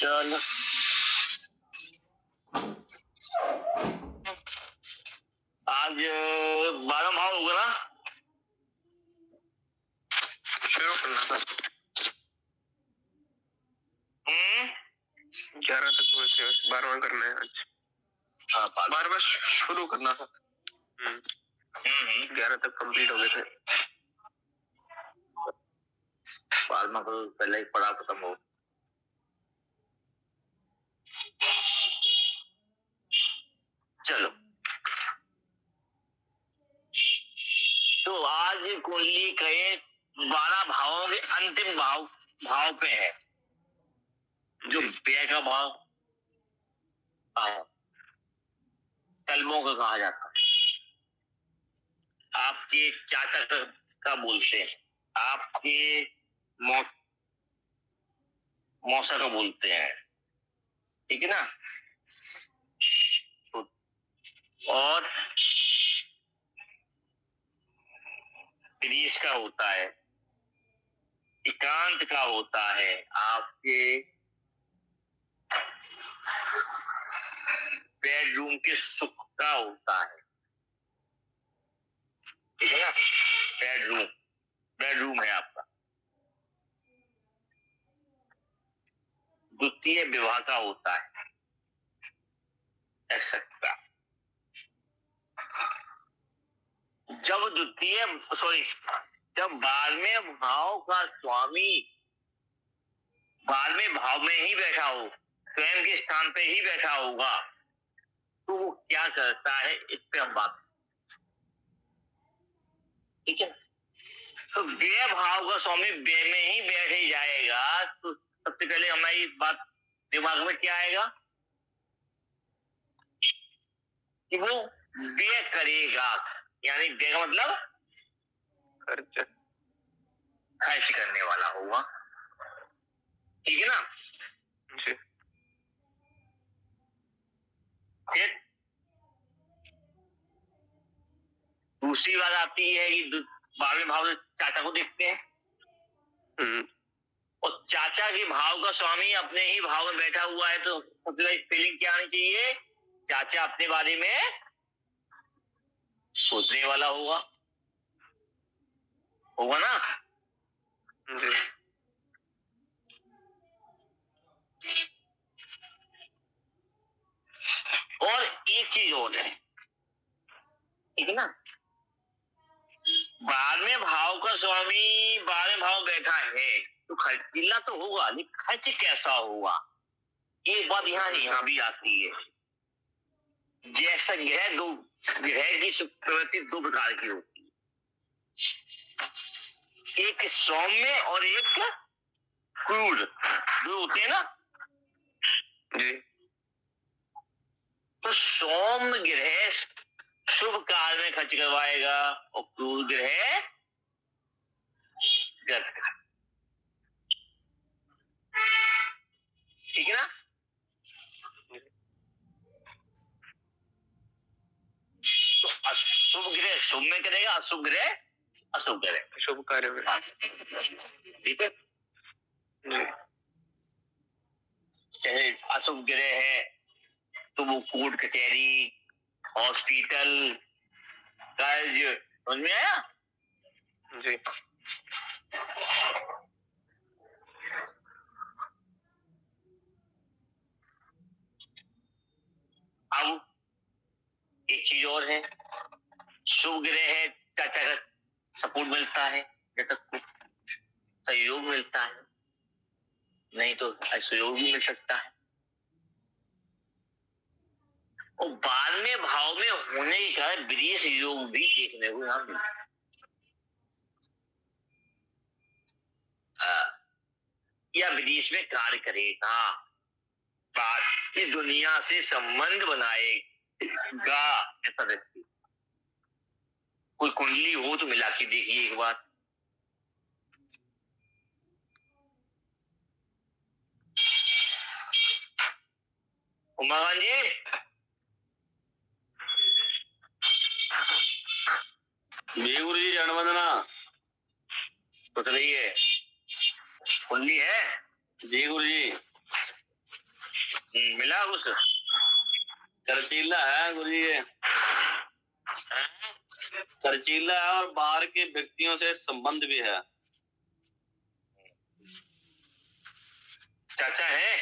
चलो आज 12 भाव होगा ना, शुरू करना था। 11 तक हुए थे, 12वां करना है आज। हाँ 12वां शुरू करना था। 11 तक कंप्लीट हो गए थे। 12वां को पहले ही पढ़ा खत्म हो। चलो तो आज कुंडली के 12 भावों के अंतिम भाव पे है, जो व्यय का भाव कलमों का कहा जाता है। आपके चाचा का बोलते हैं, आपके मौसा का बोलते हैं, ठीक है ना। और प्रीश का होता है, एकांत का होता है, आपके बेडरूम के सुख का होता है, ठीक है ना। बेडरूम है आपका। द्वितीय विवाह का होता है, ऐसा। जब 12वें भाव का स्वामी 12वें भाव में ही बैठा हो, स्वयं के स्थान पे ही बैठा होगा, तो वो क्या करता है, इस पे हम बात, ठीक है। तो व्यय भाव का स्वामी व्यय में ही बैठ ही जाएगा, तो सबसे पहले हमारी बात दिमाग में क्या आएगा कि वो व्यय करेगा, यानी व्यय का मतलब खर्च करने वाला होगा, ठीक है ना। फिर दूसरी बात आती है कि 12वें भाव से चाचा को देखते हैं, और चाचा के भाव का स्वामी अपने ही भाव में बैठा हुआ है, तो सबसे पहले फीलिंग क्या आनी चाहिए, चाचा अपने बारे में सोचने वाला होगा ना। और एक चीज और है, ठीक है ना। 12वें भाव का स्वामी 12वें भाव बैठा है, तो खर्चीला तो होगा, लेकिन खर्च कैसा होगा, एक बात यहाँ भी आती है। जैसा ग्रह की प्रवृत्ति दो प्रकार की होती है, एक सौम्य और एक क्रूर, जो होते हैं ना जी। तो सौम्य ग्रह शुभ कार्य में खर्च करवाएगा, और क्रूर ग्रह गलत का, ठीक है ना। तो अशुभ ग्रह शुभ में करेगा, अशुभ ग्रह अशुभ ग्रह शुभ कार्य में, ठीक है। चाहे अशुभ ग्रह है तो वो कोर्ट कचहरी, हॉस्पिटल, कर्ज, समझ में आया जी। अब एक चीज और है, शुभ ग्रह है, चाचा का सपोर्ट मिलता है, जब तक सहयोग मिलता है, नहीं तो असहयोग भी मिल सकता है। और 12वें भाव में होने के कारण विदेश योग भी देखने को यहाँ मिलता है। या विदेश में कार्य करेगा, इस दुनिया से संबंध बनाएगा ऐसा व्यक्ति। कोई कुंडली हो तो मिला के देखिए एक बार। उमाकांत जी, गुरु जी जन वंदना। सोच रही है कुंडली है जी गुरु जी। मिला कुछ? खर्चीला है गुरुजी ये, खर्चीला है और बाहर के व्यक्तियों से संबंध भी है। चाचा है?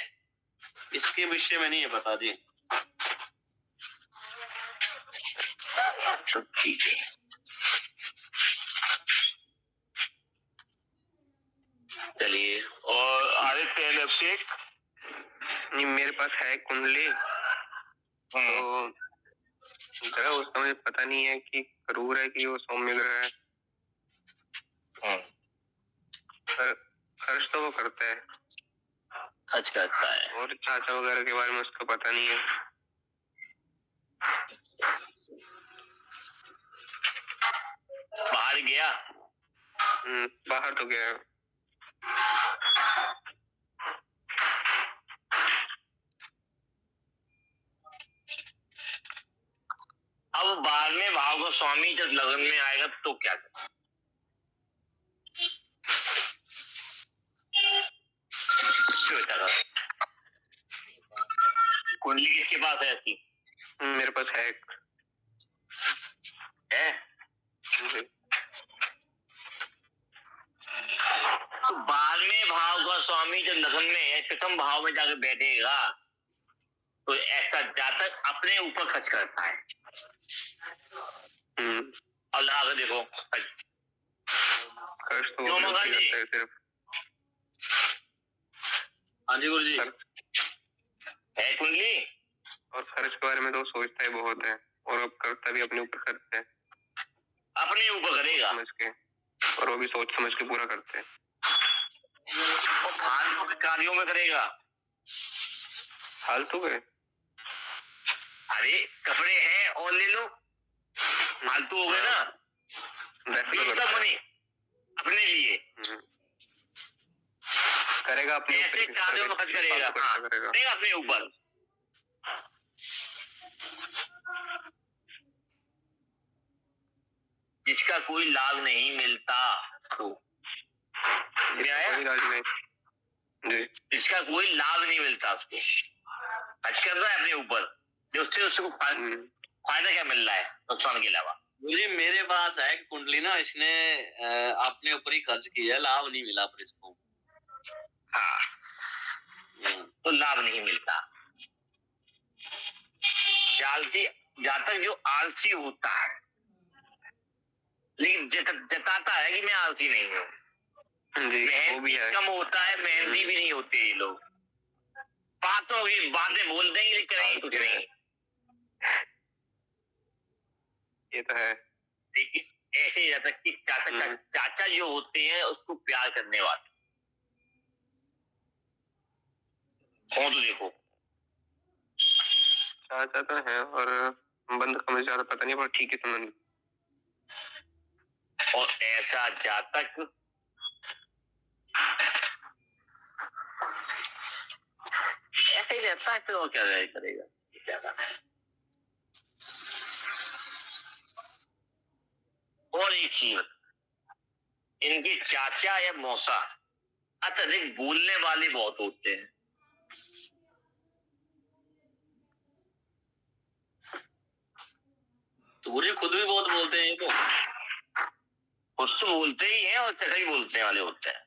इसके विषय में नहीं है पता जी। तो ठीक है। चलिए, और आदित्य अभिषेक? नहीं, मेरे पास है कुंडली, तो ग्रह उसका मुझे पता नहीं है कि क्रूर है कि वो सौम्य ग्रह है। पर खर्च तो वो करता है, खर्च करता है। और चाचा वगैरह के बारे में उसका पता नहीं है। बाहर गया? बाहर तो गया। अब बाद में भाव का स्वामी जब लगन में आएगा तो क्या करें? कुंडली किसके पास है ऐसी? मेरे पास है। तो बाद में भाव का स्वामी जब लगन में है, प्रथम भाव में जाकर बैठेगा, तो ऐसा जातक अपने ऊपर खर्च करता है। और लगा देखो खर्च तो क्यों मगा जी? सिर्फ। हाँ जी गुरुजी। है कुंडली? और खर्च के बारे में तो सोचता ही बहुत है, और अब करता भी अपने ऊपर खर्च है। अपने ऊपर करेगा समझ के, और वो भी सोच समझ के पूरा करते हैं। और फालतू के कार्यों में करेगा। फालतू के? अरे कपड़े हैं और ले लो, फालतू हो गए ना। मनी अपने लिए करेगा, अपने ऐसे कार्यों में खर्च करेगा। हाँ, करेगा अपने ऊपर। जिसका कोई लाभ नहीं मिलता तो जिसका कोई लाभ नहीं मिलता उसको खर्च कर रहा है अपने ऊपर, जो उससे उसको फायदा क्या मिल रहा है नुकसान के अलावा? मुझे मेरे पास है कुंडली ना, इसने अपने ऊपर ही खर्च किया, लाभ नहीं मिला पर इसको। हाँ, तो लाभ नहीं मिलता। जातक जो आलसी होता है, लेकिन जताता है कि मैं आलसी नहीं हूँ। मेहनती कम होता है, मेहनती भी नहीं होते ये लोग। बातों की बातें बोल देंगे लेकिन करेंगे कुछ नहीं। ये तो है। लेकिन ऐसे जातक की चाचा जो होते हैं उसको प्यार करने वाले हो, तो देखो चाचा तो है, और बंद का मुझे ज्यादा पता नहीं, पर ठीक है समझ। और ऐसा जातक ऐसे ही रहता है, तो क्या करेगा? और एक चीज, इनके चाचा या मौसा अत्यधिक बोलने वाले बहुत होते हैं। तो मुझे खुद भी बहुत बोलते हैं ये तो। खुद तो बोलते ही हैं और चटा ही बोलने वाले होते हैं।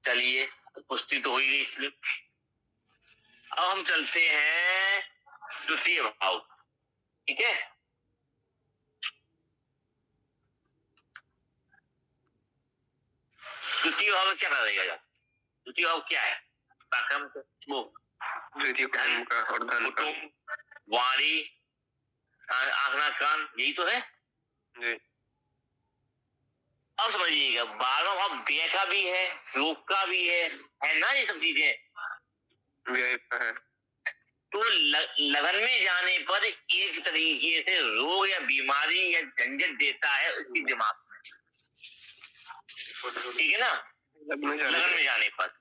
चलिए, पुष्टि तो हो ही गई इसलिए अब हम चलते हैं द्वितीय भाव। ठीक है, द्वितीय भाव क्या करेगा? द्वितीय भाव क्या है? वो द्वितीय धन का और धन का, वाणी, आंखना, कान, यही तो है जी। अब समझिएगा, 12वां भाव व्यय का भी है, रोग का भी है ना, ये सब चीजें व्यय का है। तो लगन में जाने पर एक तरीके से रोग या बीमारी या झंझट देता है उसकी दिमाग में। ठीक है ना, लगन में जाने पर।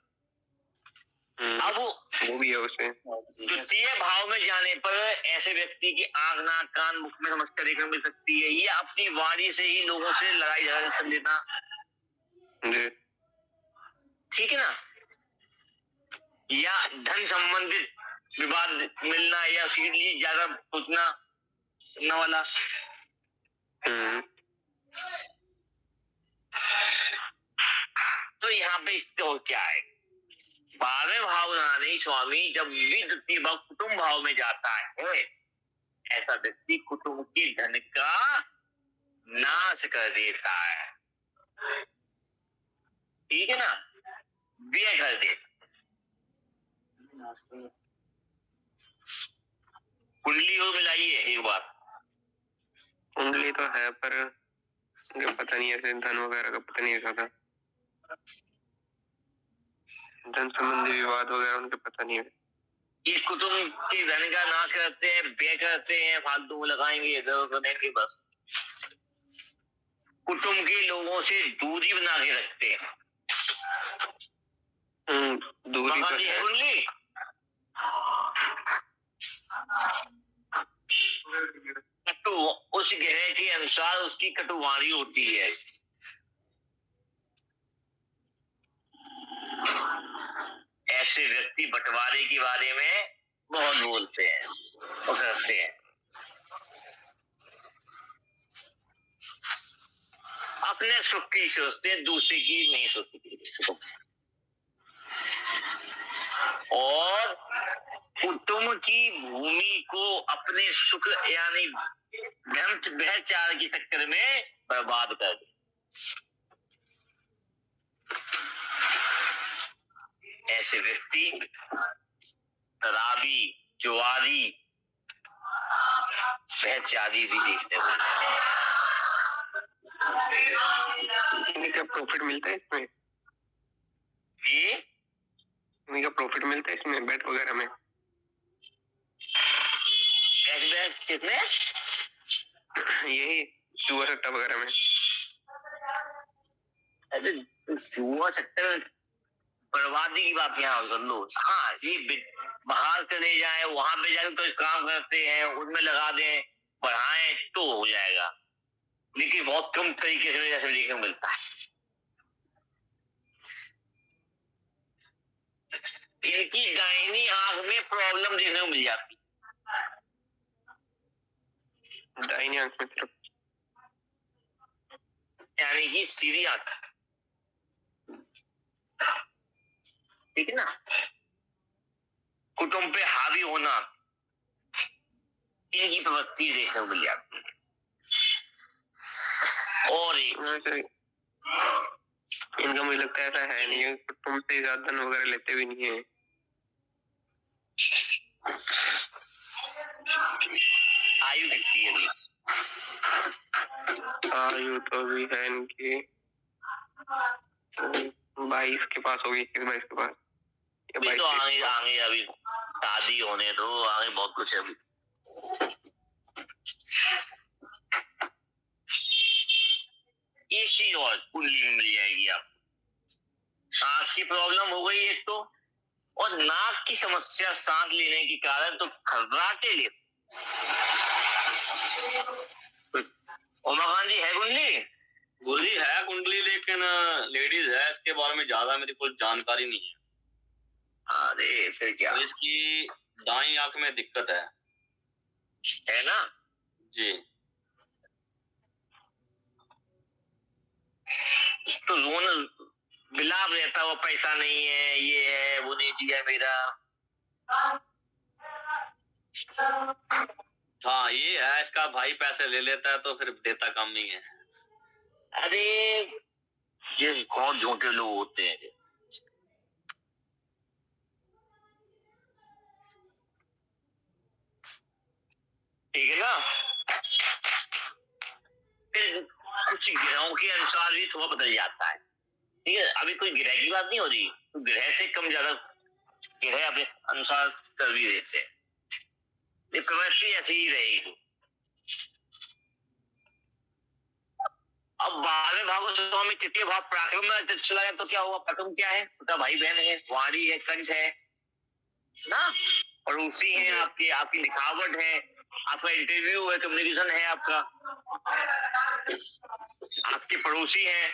अब वो भी है उसे। द्वितीय भाव में जाने पर ऐसे व्यक्ति की आंख, नाक, कान, मुख में समस्या देखने मिल सकती है। ये अपनी वाणी से ही लोगों से लड़ाई झगड़ा कर देता। ठीक है ना, या धन संबंधित विवाद मिलना या उसके लिए ज्यादा सोचना न वाला। तो यहाँ पे तो क्या है, 12वें भाव रानी स्वामी जब भी द्वितीय भाव कुटुंब भाव में जाता है, ऐसा व्यक्ति कुटुंब के धन का नाश कर देता है, ठीक है ना, व्यय कर देता। कुंडली हो मिलाइए एक बार। कुंडली तो है पर मुझे पता नहीं, ऐसे धन वगैरह का पता नहीं था, धन संबंधी विवाद वगैरह उनके पता नहीं है। ये कुटुंब के धन का नाश करते हैं, व्यय करते हैं, फालतू में लगाएंगे, इधर करेंगे, बस कुटुंब के लोगों से दूरी बना के रखते हैं। दूरी तो है। कुंडली कटु, उस ग्रह के अनुसार उसकी कटुवाणी होती है। ऐसे व्यक्ति बंटवारे के बारे में बहुत बोलते हैं और करते हैं, अपने सुख की सोचते हैं, दूसरे की नहीं सोचते। और कुटुंब की भूमि को अपने सुख यानी व्यभिचार के चक्कर में बर्बाद कर दे। ऐसे व्यक्ति शराबी, जुआरी, व्यभिचारी भी देखते हैं। इनका प्रॉफिट मिलता है इसमें? जी, इनका प्रॉफिट मिलता है इसमें बेट वगैरह में? कितने? यही जुआ सट्टा वगैरह में। अरे जुआ सट्टा बर्बादी की बात यहाँ कर लो। हाँ, ये बाहर चले जाए, वहां पे जाकर कोई काम करते हैं, उनमें लगा दें, बढ़ाएं तो हो जाएगा, लेकिन बहुत कम तरीके से जैसे देखने को मिलता है। इनकी दाहिनी आंख में प्रॉब्लम देखने को मिल जाती। दाहिनी आंख में सिर्फ, यानी कि सीधी आंख, ठीक है ना, कुटुंब पे हावी होना, इनकी प्रवृत्ति देखने को मिल जाती है। और इनका मुझे लगता है ऐसा है नहीं, कुटुंब से ज्यादा धन वगैरह लेते भी नहीं है। आयु कितनी है? आयु तो भी है इनकी 22 के पास होगी, 22 के पास। अभी तो आगे अभी शादी होने दो, आगे बहुत कुछ है अभी। एक चीज और कुंडली में मिल जाएगी आपको, सांस की प्रॉब्लम हो गई एक तो, और नाक की समस्या सांस लेने के कारण तो खर्राटे ले। उमा गांधी है कुंडली? गुरुजी है कुंडली, लेकिन लेडीज है, इसके बारे में ज्यादा मेरी कोई जानकारी नहीं है। अरे फिर क्या? तो इसकी दाईं आंख में दिक्कत है ना जी। तो रोन बिलाप रहता, वो पैसा नहीं है, ये है, वो नहीं दिया मेरा। हाँ ये है, इसका भाई पैसे ले लेता है तो फिर देता काम नहीं है। अरे ये कौन झूठे लोग होते हैं, ठीक है ना। फिर कुछ ग्रहों के अनुसार भी थोड़ा बदल जाता है, ठीक है। अभी कोई ग्रह की बात नहीं हो रही, तो ग्रह से कम ज्यादा ग्रह अपने अनुसार कर भी देते हैं, ये प्रवृत्ति ऐसी ही रहेगी। अब 12वें भाव स्वामी तृतीय भाव पराक्रम में चला गया तो क्या हुआ? पराक्रम क्या है? उसका भाई बहन है, वाणी है, कंठ है ना, पड़ोसी है आपके, आपकी लिखावट है, आपका इंटरव्यू है, कम्युनिकेशन है आपका, आपके पड़ोसी हैं।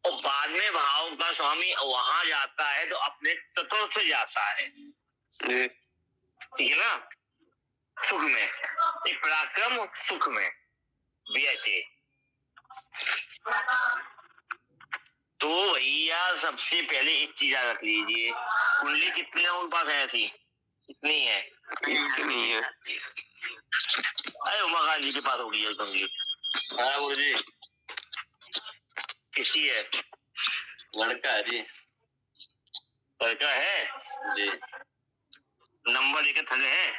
और बाद में भाव का स्वामी वहां जाता है तो अपने तत्व से जाता है, ठीक है ना, सुख में, एक पराक्रम सुख में बैठे। तो भैया सबसे पहले एक चीज रख लीजिए, कुंडली कितनी है उन पास है? ऐसी कितनी है? नहीं है। अरे उमा जी के पास होगी कुंडली। हाँ गुरु जी। किसकी है? लड़का है जी। लड़का है जी। नंबर लेकर थले है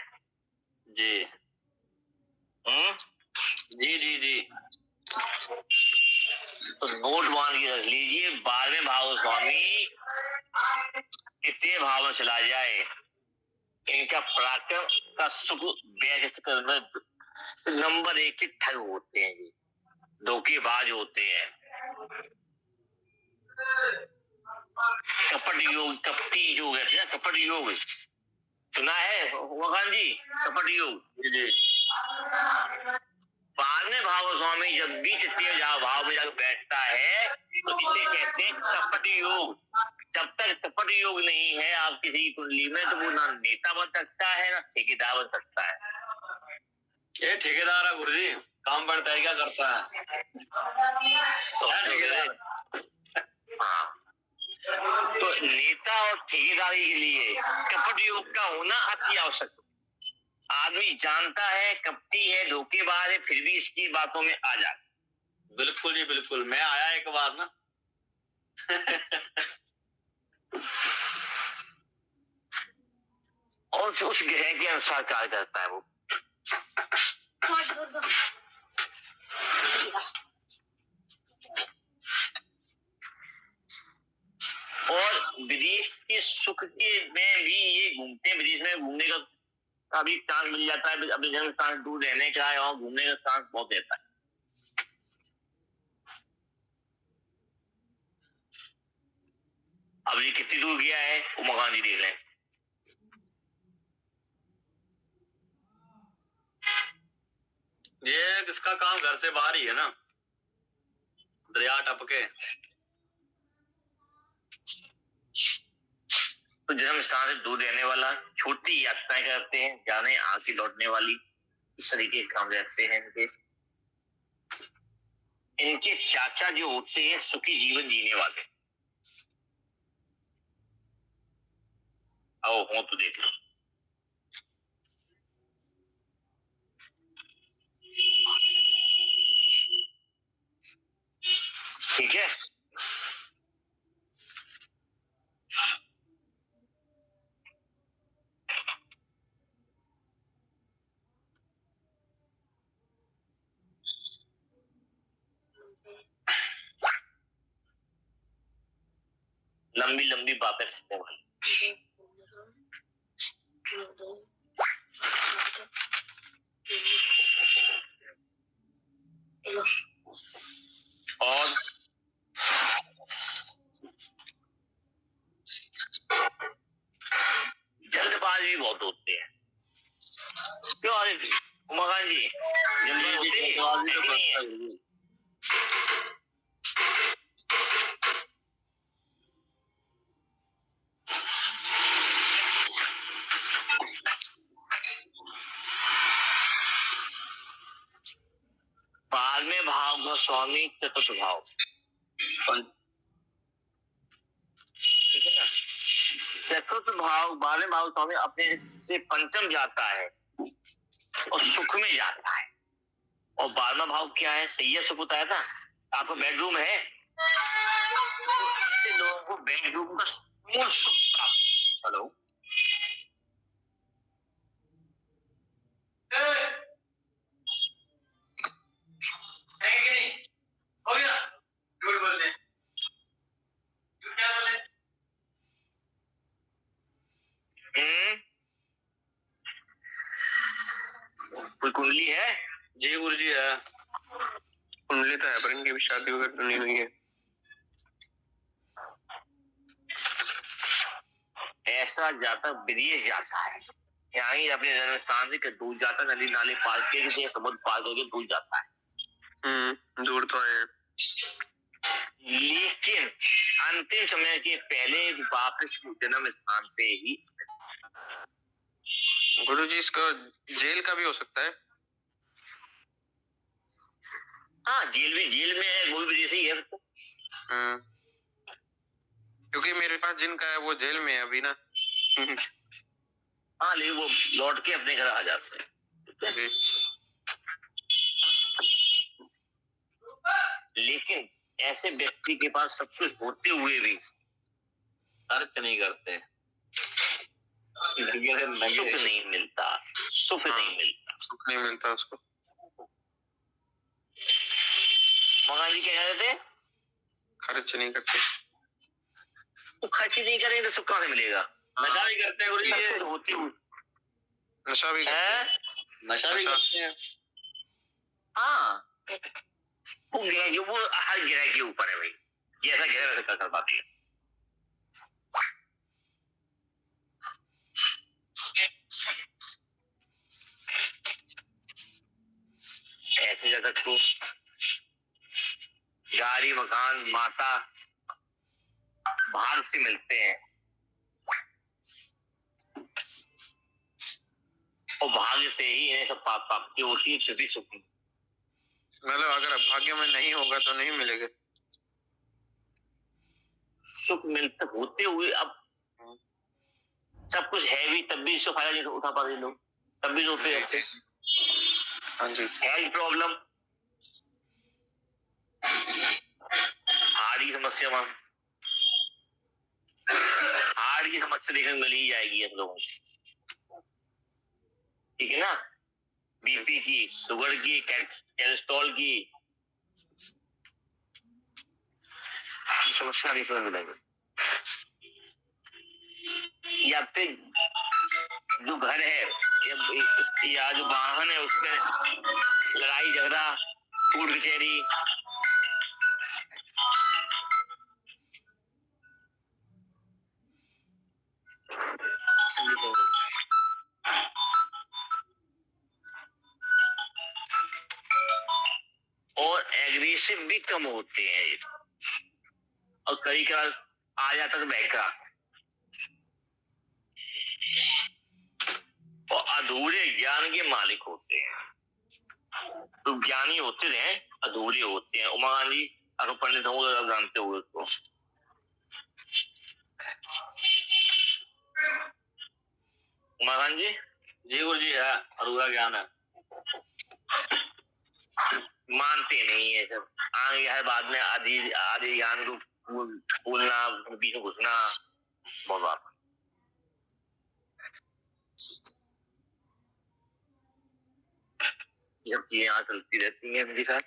जी। जी जी जी। तो नोट बांध के रख लीजिए, 12वें भाव स्वामी कितने भाव में चला जाए, इनका पराक्रम का सुख व्यक्त करना। नंबर 1 के ठग होते हैं जी, धोखेबाज होते हैं, कपट योग, कपटी योग कहते हैं, कपट योग सुना है वखान जी? कपट योग। जी। 12वें भाव स्वामी जब भी तृतीय भाव में जाकर बैठता है तो इसे कहते हैं कपट योग। जब तक कपट योग नहीं है आप किसी कुंडली में तो वो ना नेता बन सकता है ना ठेकेदार बन सकता है। ये ठेकेदार है गुरु जी, काम बढ़ता है क्या करता है? तो ठेकेदार, हाँ, तो नेता और ठेकेदारी के लिए कपट योग का होना अति आवश्यक। आदमी जानता है कपटी है, धोखेबाज है, फिर भी इसकी बातों में आ जाता। बिल्कुल जी बिल्कुल, मैं आया एक बार ना। और उस ग्रह के अनुसार कार्य करता है वो। और विदेश के सुख के में भी ये घूमते हैं, विदेश में घूमने का भी चांस मिल जाता है, अपने जन्म स्थान दूर रहने का है और घूमने का चांस बहुत रहता है। अब ये कितनी दूर गया है वो मकान जी देख लें। ये किसका काम घर से बाहर ही है ना, दरिया टपके। तो जन्म स्थान से दूर रहने वाला, छोटी यात्राएं करते हैं, जाने आके लौटने वाली, इस तरीके के काम रहते हैं इनके। इनके चाचा जो होते हैं सुखी जीवन जीने वाले। आओ हो तो देख लो। ठीक है, लंबी लंबी बातें करने वाली। और जल्दबाज भी बहुत होते हैं। क्यों मकान जी? जल्दबाज होते नहीं है। में भाव का स्वामी चतुर्थ भाव, ठीक है ना। चतुर्थ भाव 12वें भाव स्वामी अपने से पंचम जाता है और सुख में जाता है। और 12वां भाव क्या है? सैया सुख होता है ना। आपका बेडरूम है, ऐसे लोगों को बेडरूम का मूल सुख प्राप्त। हेलो, हो गया, झूठ बोलने, झूठ क्या बोले? कोई कुंडली है? जी गुरु जी है। कुंडली तो है पर इनकी भी शादी वगैरह तो नहीं हुई है। ऐसा जातक विदेश जाता है, यहाँ ही अपने जन्म स्थान से दूर जाता, नदी नाले पार के समुद्र पार करके दूर जाता है। दूर तो है। लेकिन अंतिम समय के पहले वापस जन्म स्थान पे ही। गुरुजी इसका जेल का भी हो सकता है? हाँ, जेल में है, वो भी विदेशी है। क्योंकि मेरे पास जिनका है वो जेल में है अभी ना। हाँ, लेकिन वो लौट के अपने घर आ जाते हैं। लेकिन ऐसे व्यक्ति के पास सब कुछ होते हुए भी खर्च नहीं करते, सुख नहीं मिलता, सुख नहीं मिलता, सुख नहीं मिलता उसको। मगा जी क्या कहते थे? खर्च नहीं करते। तो खर्च नहीं करेंगे तो सुख कहाँ से मिलेगा? नशा भी करते हैं गुरुजी, ये होती हुई नशा भी नशा भी करते हैं। हाँ, वो हर ग्रह के ऊपर है भाई, जैसा ग्रह वैसा कर पाती है। ऐसे जगत को गाड़ी मकान माता भाग से मिलते हैं और भाग्य से ही इन्हें सब प्राप्ति होती है, छुपी छुपी। मतलब अगर भाग्य में नहीं होगा तो नहीं मिलेगा सुख मिलते होते हुए। अब सब कुछ है भी तब भी इसको फायदा नहीं उठा पा रहे लोग, तब भी रोते रहते। हाँ जी। हेल्थ प्रॉब्लम, हार्ट की समस्या, हार्ट की समस्या देखने मिल ही जाएगी हम लोगों को, ठीक है ना? बीपी की, शुगर की, कोलेस्ट्रॉल की समस्या देखने मिलेगी। या फिर जो घर है या जो वाहन है उसमें लड़ाई झगड़ा, कोर्ट कचहरी, और एग्रेसिव भी कम होते हैं और कई बार आ जाता है बहका और अधूरे ज्ञान के मालिक होते हैं। तो ज्ञानी होते रहे, अधूरे होते हैं। उमा गांधी अगर पंडित हो तो जानते हो उसको। उमा गांधी जी गुरुजी है, अधूरा ज्ञान है, मानते नहीं है सब। आगे हर बात में आधी आधी ज्ञान को बोलना, बीच में घुसना, बहुत बात। ये चीजें यहाँ चलती रहती हैं मेरे साथ।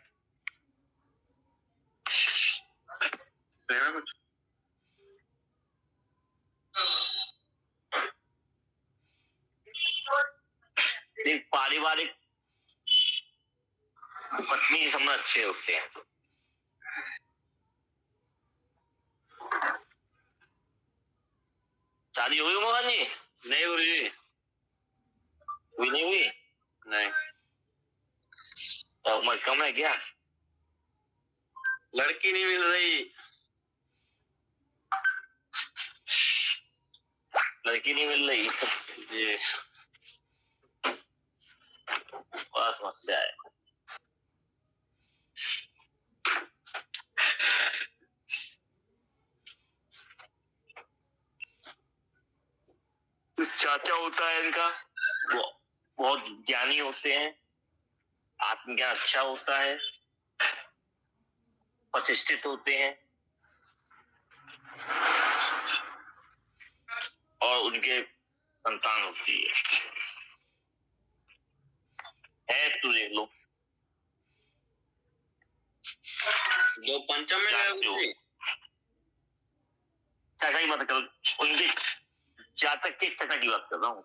कुछ एक पारिवारिक पत्नी के समय अच्छे होते हैं। शादी हुई मोहन जी? नहीं गुरुजी, हुई नहीं हुई? नहीं। तो उम्र कम है क्या? लड़की नहीं मिल रही, लड़की नहीं मिल रही? ये बड़ा समस्या है। चाचा होता है इनका, वो बहुत ज्ञानी होते हैं, आत्मज्ञान अच्छा होता है, प्रतिष्ठित होते हैं और उनके संतान होती है तो देख लो। जो पंचम में गए गुरुजी, चाचा की बात कर, उनके जातक के चाचा की बात कर रहा हूँ,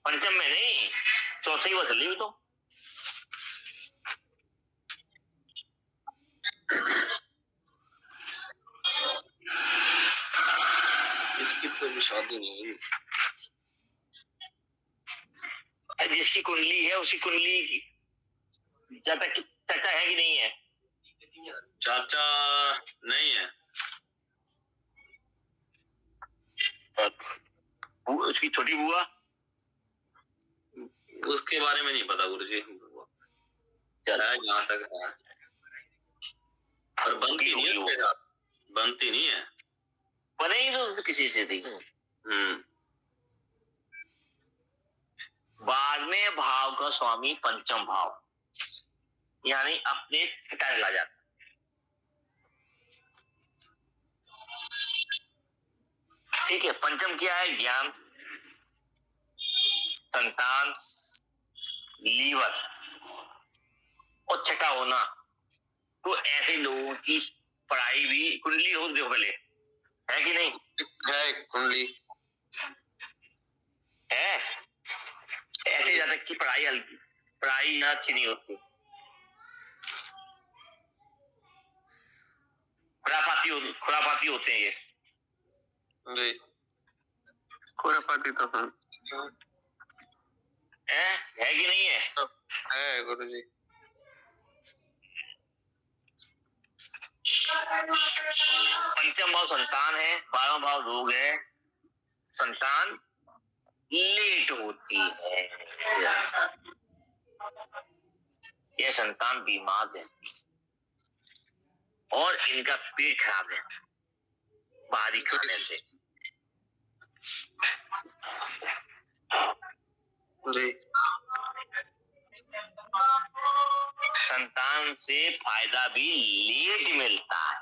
पंचम में नहीं, चौथे की बात चल रही तो। इसकी तो भी शादी नहीं हुई। जिसकी कुंडली है उसी कुंडली जातक की चाचा है कि नहीं है? चाचा नहीं है। उसकी छोटी बुआ? उसके बारे में नहीं पता गुरुजी, चला है जहाँ तक है, और बनती नहीं है उसके साथ, बनती नहीं है, बने ही तो किसी से थी। बाद में भाव का स्वामी पंचम भाव, यानी अपने पिता चला जाता। ठीक है, पंचम क्या है? ज्ञान, संतान, लीवर और छठा होना। तो ऐसे लोगों की पढ़ाई भी कुंडली हो देखो पहले, है कि नहीं? है कुंडली है। ऐसे जातक की पढ़ाई हल्की, पढ़ाई यहाँ अच्छी नहीं होती, खुरापाती होते हैं ये। जी, खुरापाती तो है कि नहीं है? है गुरुजी। पंचम भाव संतान है, 12वां भाव रोग है। संतान लेट होती है, यह संतान बीमार है और इनका पेट खराब है बाहरी खाने से। संतान से फायदा भी लेट मिलता है।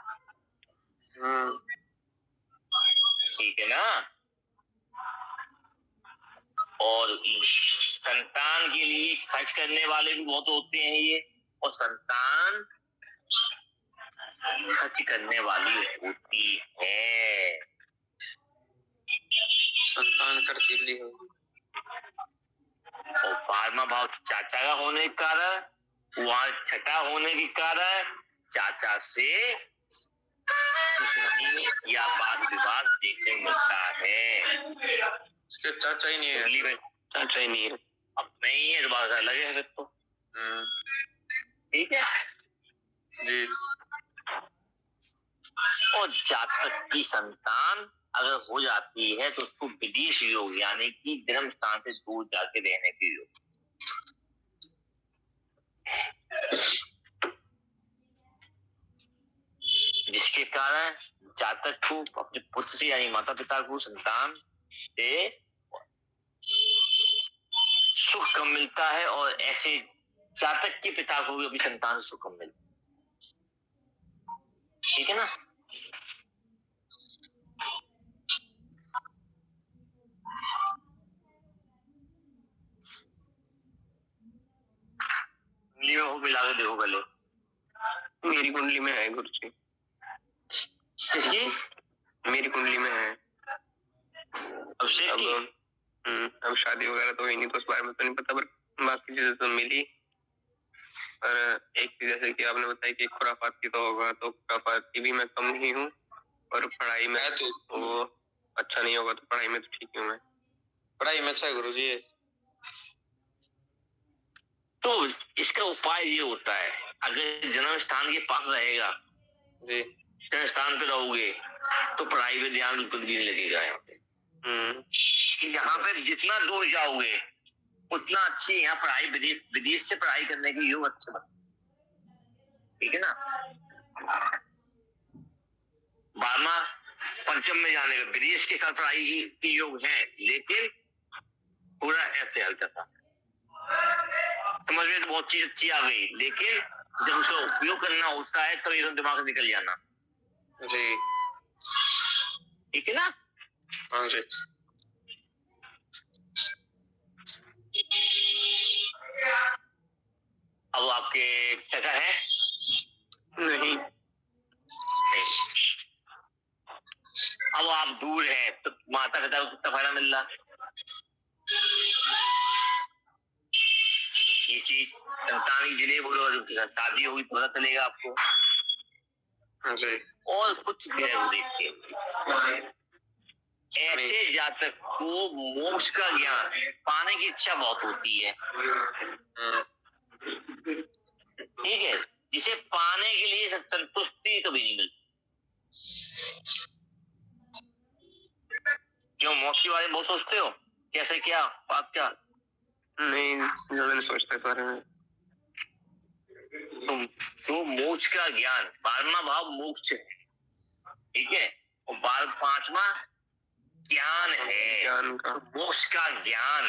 ठीक है ना? और संतान के लिए खर्च करने वाले भी बहुत होते हैं ये, और संतान खर्च करने वाली होती है। संतान खर्चीली हो। और 12वां भाव चाचा का होने के कारण, वहां छठा होने के कारण चाचा से दुश्मनी या वाद विवाद देखने मिलता है। उसके चाचा ही नहीं है, चाचा ही नहीं है, अब नहीं है तो बात अलग है फिर तो। ठीक है जी। और जातक की संतान अगर हो जाती है तो उसको विदेश योग, यानी कि जन्म स्थान से दूर जाके रहने के योग। जिसके कारण जातक को अपने पुत्र से यानी माता पिता को संतान से सुख कम मिलता है, और ऐसे जातक के पिता को भी अपनी संतान से सुख कम मिलता है। ठीक है ना? कुंडली में वो मिला के देखो पहले। मेरी कुंडली में है गुरुजी। किसकी? मेरी कुंडली में है। अब शादी वगैरह तो हुई नहीं तो उस बारे में तो नहीं पता, पर बाकी चीजें तो मिली। और एक चीज जैसे कि आपने बताया कि खुराफात की तो होगा, तो खुराफात की भी मैं कम ही हूँ, और पढ़ाई में तो वो अच्छा नहीं होगा, तो पढ़ाई में तो ठीक हूँ मैं। पढ़ाई में अच्छा है गुरुजी। तो इसका उपाय ये होता है, अगर जन्म स्थान के पास रहेगा, जन्म स्थान पे रहोगे तो पढ़ाई पे ध्यान बिल्कुल भी नहीं लगेगा। यहाँ पे जितना दूर जाओगे उतना अच्छी यहाँ पढ़ाई, विदेश से पढ़ाई करने के योग अच्छे बनते। ठीक है ना? 12वां पंचम में जाने का विदेश के साथ पढ़ाई की योग है, लेकिन पूरा ऐसे हल्का था। समझ में तो बहुत चीज अच्छी आ गई, लेकिन जब उसका उपयोग करना होता है तो एकदम दिमाग से निकल जाना। जी ठीक है ना? हाँ जी। अब आपके चाचा है? नहीं। अब आप दूर हैं तो माता पिता को कितना फायदा मिल रहा? ये चीज संतान जिले बोलो, शादी होगी तो पता चलेगा आपको। और कुछ देखिए, ऐसे जातक को मोक्ष का ज्ञान पाने की इच्छा बहुत होती है। ठीक है, जिसे पाने के लिए संतुष्टि कभी नहीं मिलती। क्यों मौत के बारे में बहुत सोचते हो? कैसे, क्या बात, क्या? नहीं, ज्यादा नहीं सोचता इस बारे में। तो मोक्ष का ज्ञान, 12वां भाव मोक्ष है, ठीक है, और 5वां ज्ञान है, ज्ञान का। मोक्ष का ज्ञान।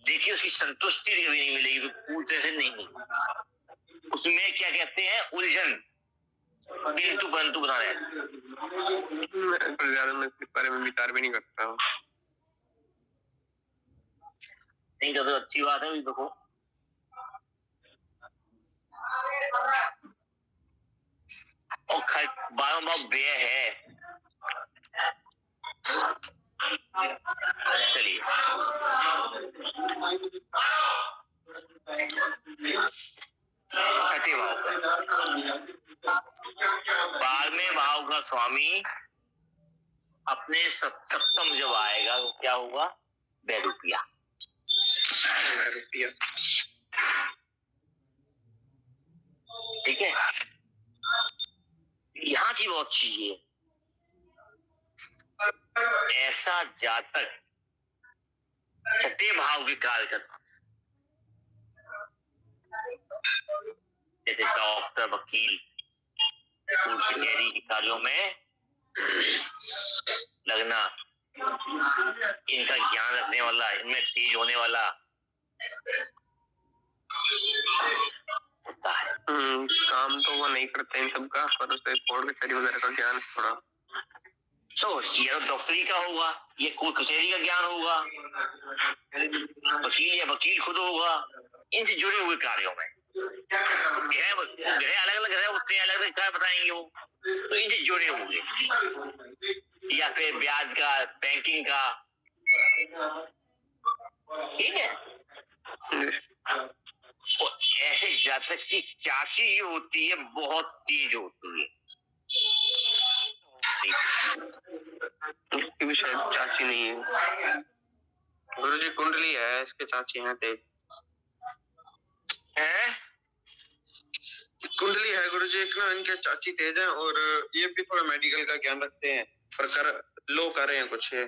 देखिए उसकी संतुष्टि कभी नहीं मिलेगी, तो पूछते से नहीं। उसमें क्या कहते हैं, उलझन, किंतु परंतु बना रहे। ज्यादा मैं इस बारे में विचार भी नहीं करता हूँ। नहीं तो अच्छी बात है। देखो और 12वां भाव व्यय है। चलिए छठे भाव, 12वें भाव का स्वामी अपने सप्तम जब आएगा तो क्या होगा, वैरूपिया। ठीक है, यहाँ की बहुत चीज है। ऐसा जातक छठे भाव के कार्य करता, जैसे डॉक्टर, वकील, कचहरी के कार्यों में लगना, इनका ज्ञान रखने वाला, इनमें तेज होने वाला होता है। काम तो वो नहीं करते इन सबका, पर उसे कोर्ट कचहरी वगैरह का ज्ञान थोड़ा। तो ये डॉक्टरी का होगा, ये कोर्ट कचहरी का ज्ञान होगा, वकील या वकील खुद होगा, इनसे जुड़े हुए कार्यों में। ग्रह अलग अलग ग्रह होते हैं, अलग अलग कार्य बताएंगे वो, तो इनसे जुड़े होंगे। या फिर ब्याज का, बैंकिंग का, ठीक है। और ऐसे जातक की चाची जो होती है बहुत तेज होती है। उसकी भी शायद चाची नहीं है। गुरुजी कुंडली है, इसके चाची हैं तेज। हैं? कुंडली है गुरुजी, एक ना इनके चाची तेज हैं, और ये भी थोड़ा मेडिकल का ज्ञान रखते हैं, पर लो कर रहे हैं कुछ ये।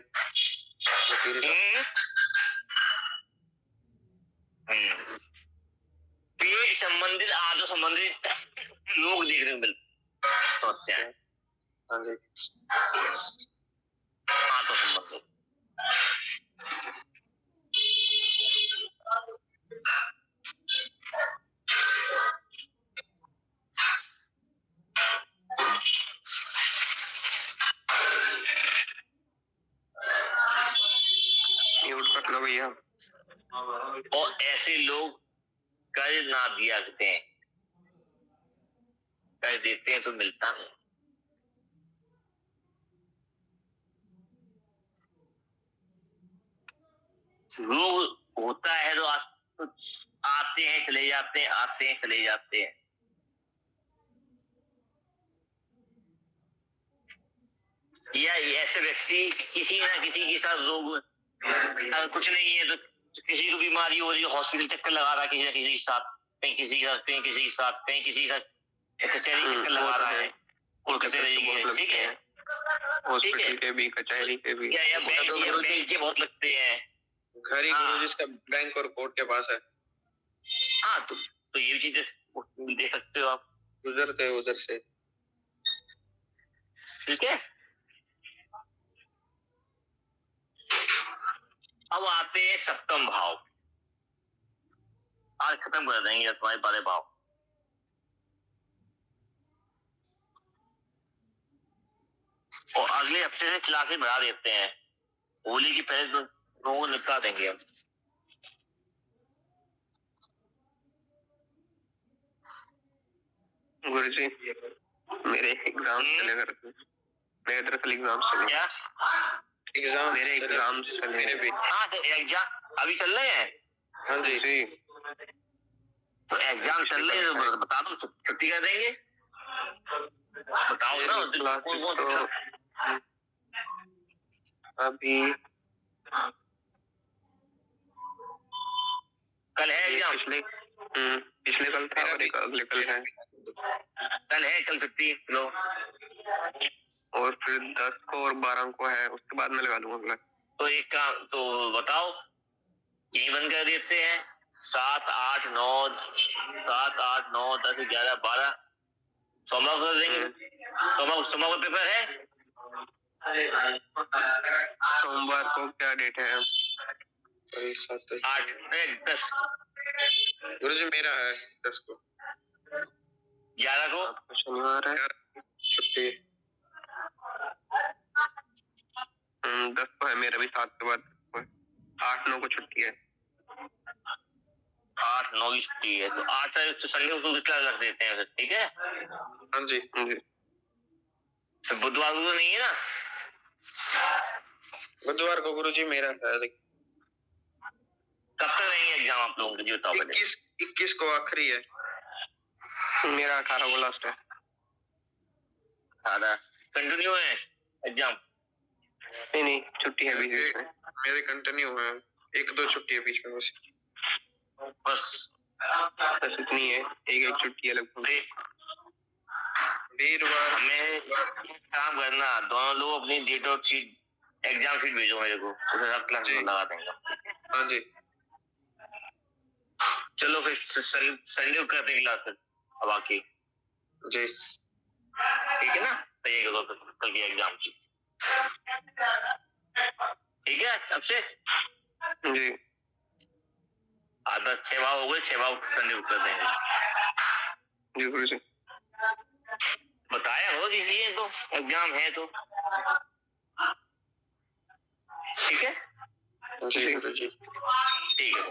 पेट संबंधित, आदो संबंधित लोग देखने को मिलते हैं। आदो संबंधित म्यूट कर लो भैया। और ऐसे लोग कर्ज ना दिया करते हैं, कर्ज देते हैं तो मिलता नहीं। रोग होता है तो आते हैं चले जाते हैं, आते हैं चले जाते हैं। या ऐसे व्यक्ति किसी ना किसी के साथ रोग, अगर कुछ नहीं है तो किसी को बीमारी हो रही है, हॉस्पिटल चक्कर लगा रहा है किसी ना किसी के साथ, कहीं किसी के साथ, कहीं किसी के साथ, कहीं किसी का कचहरी चक्कर लगा रहा है, ठीक है, हॉस्पिटल के भी, कचहरी के भी, या बैंक के बहुत लगते हैं। घर ही गुरु जिसका बैंक और कोर्ट के पास है। हाँ तो ये चीज दे सकते हो आप, गुजरते उधर से। ठीक है। अब आते हैं सप्तम भाव। आज खत्म कर देंगे तुम्हारे 12 भाव। और अगले हफ्ते से क्लासेस बढ़ा देते हैं, होली की पहले तो लोगों निपटा देंगे हम। गुरुजी मेरे एग्जाम चले घर पे, मेरे दरअसल एग्जाम चले। क्या एग्जाम? मेरे एग्जाम चले मेरे भी। हाँ तो एग्जाम अभी चल रहे हैं। हाँ जी जी, तो एग्जाम चल रहे हैं तो बता दो, छुट्टी कर देंगे। बताओ ना तो अभी कल है एग्जाम। पिछले कल था और एक अगले कल है। कल है, कल छुट्टी लो। और फिर 10 को और 12 को है, उसके बाद मैं लगा दूंगा अगला। तो एक काम तो बताओ, यही बंद कर देते हैं। 7, 8, 9, 10, 11, 12 सोमवार को कर देंगे। सोमवार को पेपर है। सोमवार को क्या डेट है? 8, 10 गुरुजी मेरा है 10 को। 11 को शनिवार है, छुट्टी। 10 को है मेरा भी, 7 के बाद 8, 9 को छुट्टी है। 8, 9 की छुट्टी है, तो 8 तो संडे को क्लास रख देते हैं, ठीक है। हाँ जी, हाँ जी। तो बुधवार को तो नहीं है ना? बुधवार को गुरुजी मेरा है। कब तक रहेंगे एग्जाम आप लोगों के? बताओ पहले। 21 को आखिरी है मेरा, 18 को लास्ट है। कंटिन्यू है एग्जाम? नहीं, छुट्टी है बीच में। मेरे कंटिन्यू है, 1-2 छुट्टी है बीच में बस इतनी है, एक छुट्टी है लगभग। वीरवार हमें काम करना, दोनों लोग अपनी डेट और शीट, एग्जाम शीट भेजो मेरे को, उसे सब क्लास में लगा देंगे। हाँ जी। चलो फिर संडे को करते हैं क्लास अब आके जी, ठीक है ना? तैयारी करो कल की एग्जाम की, ठीक है? अब से जी, आधा 6 भाव हो गए, 6 भाव संडे को कर देंगे। जी गुरुजी। बताया हो दीजिए, तो एग्जाम है तो ठीक है। जी गुरुजी। ठीक है।